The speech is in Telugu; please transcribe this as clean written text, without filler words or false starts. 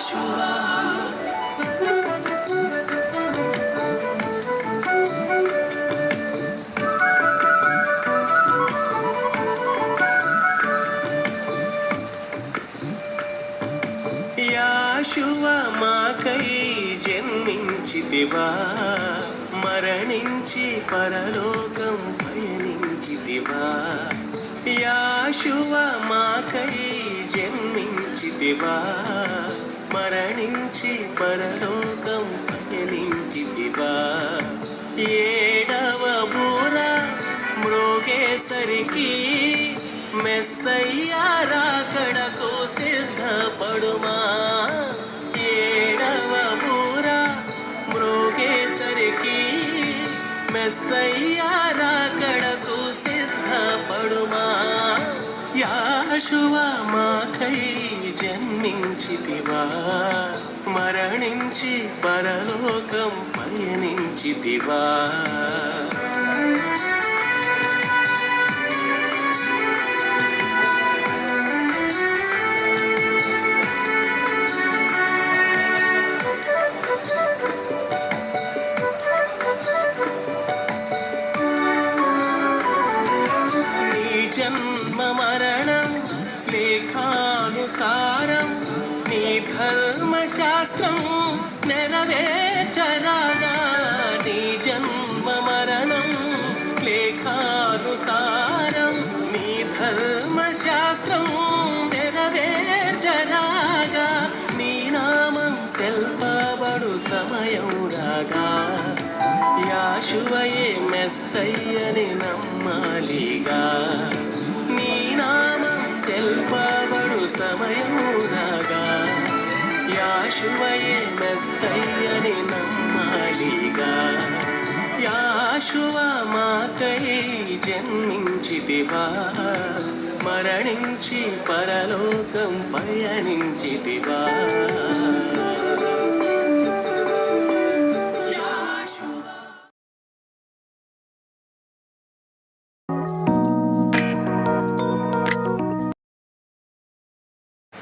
యాషువా యాషువా మాకై జన్మించితివా, మరణించి పరలోకం పయనించితివా. యాషువా మాకై జన్మించితివా, మరణించి పరలోకం పయనించితివా. ఏడవ బూర మ్రోగేసరికి మెస్సయ్యా రాకడకు సిద్ధపడుమా. ఏడవ బూర మ్రోగేసరికి మెస్సయ్యా రాకడకు సిద్ధపడుమా. యాషువా మాకై జన్మించితివా, మరణించి పరలోకం పయనించితివా. జన్మ మరణం లేఖానుసారం నీ ధర్మశాస్త్రం నెరవేర్చరాగా. నీ జన్మ మరణం లేఖానుసారం నీ ధర్మశాస్త్రం నెరవేర్చరాగా. నీ నామం తెల్పబడు సమయం రాగా. యాషువయే మెస్సయ్యని నమ్మాలిగా. నీ నామం తెల్పబడు సమయం రాగా. యాషువయే మెస్సయ్యని నమ్మాలిగా. యాషువా మాకై జన్మించితివా, మరణించి పరలోకం పయనించితివా.